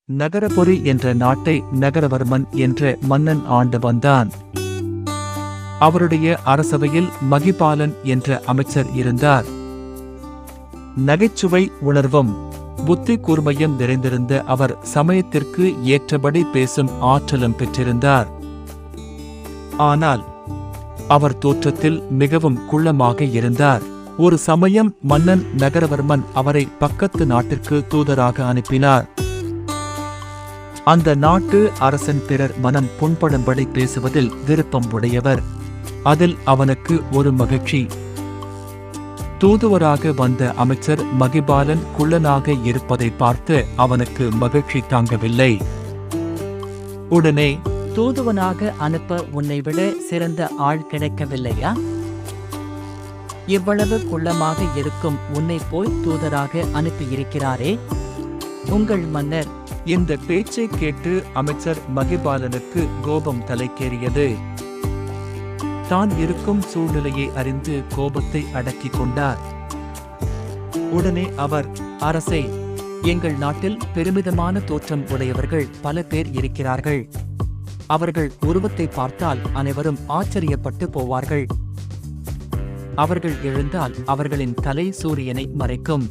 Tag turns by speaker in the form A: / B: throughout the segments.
A: நகரபுரி என்ற நாட்டை நகரவர்மன் என்ற மன்னன் ஆண்டு வந்தான். அவருடைய அரசவையில் மகிபாலன் என்ற அமைச்சர் இருந்தார். நகைச்சுவை உணர்வும் புத்தி கூர்மையும் நிறைந்திருந்த அவர் சமயத்திற்கு ஏற்றபடி பேசும் ஆற்றலும் பெற்றிருந்தார். ஆனால் அவர் தோற்றத்தில் மிகவும் குள்ளமாக இருந்தார். ஒரு சமயம் மன்னன் நகரவர்மன் அவரை பக்கத்து நாட்டிற்கு தூதராக அனுப்பினார். அந்த நாட்டு அரசன் பிறர் மனம் புண்படும்படி பேசுவதில் விருப்பம் உடையவர். அதில் அவனுக்கு ஒரு மகிழ்ச்சி. தூதுவராக வந்த அமைச்சர் மகிபாலன் குள்ளனாக இருப்பதை பார்த்து அவனுக்கு மகிழ்ச்சி தாங்கவில்லை. உடனே,
B: தூதுவனாக அனுப்ப உன்னை விட சிறந்த ஆள் கிடைக்கவில்லையா? இவ்வளவு குள்ளமாக இருக்கும் உன்னை போய் தூதராக அனுப்பியிருக்கிறாரே உங்கள் மன்னர்.
A: இந்த பேச்சை கேட்டு அமைச்சர் மகிபாலனுக்கு கோபம் தலைக்கேறியது. தான் இருக்கும் சூழ்நிலையை அறிந்து கோபத்தை அடக்கிக் கொண்டார். உடனே அவர், அரசே, எங்கள் நாட்டில் பெருமிதமான தோற்றம் உடையவர்கள் பல பேர் இருக்கிறார்கள். அவர்கள் உருவத்தை பார்த்தால் அனைவரும் ஆச்சரியப்பட்டு போவார்கள். அவர்கள் எழுந்தால் அவர்களின் தலை சூரியனை மறைக்கும்.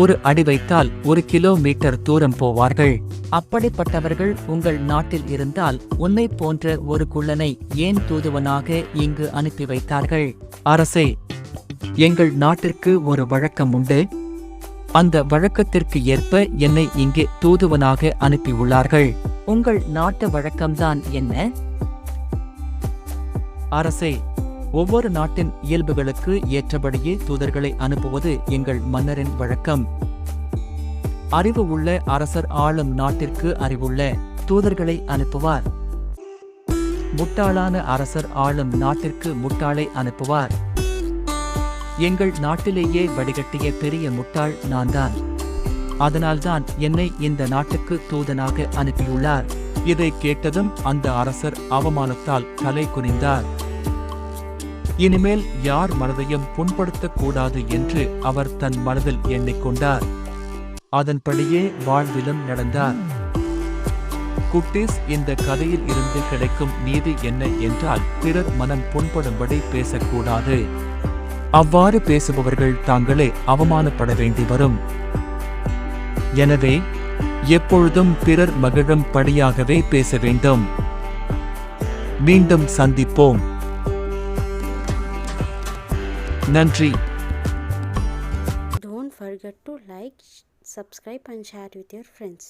A: ஒரு அடி வைத்தால் 1 கிலோமீட்டர் தூரம் போவார்கள். அப்படிப்பட்டவர்கள் உங்கள் நாட்டில் இருந்தால் உன்னை போன்ற ஒரு குள்ளனை ஏன் தூதுவனாக இங்கு அனுப்பி வைத்தார்கள்? அரசே, எங்கள் நாட்டிற்கு ஒரு வழக்கம் உண்டு. அந்த வழக்கத்திற்கு ஏற்ப என்னை இங்கே தூதுவனாக அனுப்பியுள்ளார்கள். உங்கள் நாட்டு வழக்கம்தான் என்ன? அரசே, ஒவ்வொரு நாட்டின் இயல்புகளுக்கு ஏற்றபடியே தூதர்களை அனுப்புவது எங்கள் மன்னரின் வழக்கம். அறிவு உள்ள அரசர் ஆளும் நாட்டிற்கு அறிவுள்ள தூதர்களை அனுப்புவார். முட்டாளான அரசர் ஆளும் நாட்டிற்கு முட்டாளை அனுப்புவார். எங்கள் நாட்டிலேயே வடிகட்டிய பெரிய முட்டாள் நான்தான். அதனால்தான் என்னை இந்த நாட்டுக்கு தூதனாக அனுப்பியுள்ளார். இதை கேட்டதும் அந்த அரசர் அவமானத்தால் தலை குனிந்தார். இனிமேல் யார் மனதையும் புண்படுத்தக் கூடாது என்று அவர் தன் மனதில் எண்ணிக்கொண்டார். அதன்படியே வாழ்விலும் நடந்தார். குட்டீஸ், இந்த கதையில் இருந்து கிடைக்கும் நீதி என்ன என்றால், பிறர் மனம் புண்படும்படி பேசக்கூடாது. அவ்வாறு பேசுபவர்கள் தாங்களே அவமானப்பட வேண்டி வரும். எனவே எப்பொழுதும் பிறர் மகிழும் படியாகவே பேச வேண்டும். மீண்டும் சந்திப்போம். நன்றி.
C: Don't forget to like, subscribe and share with your friends.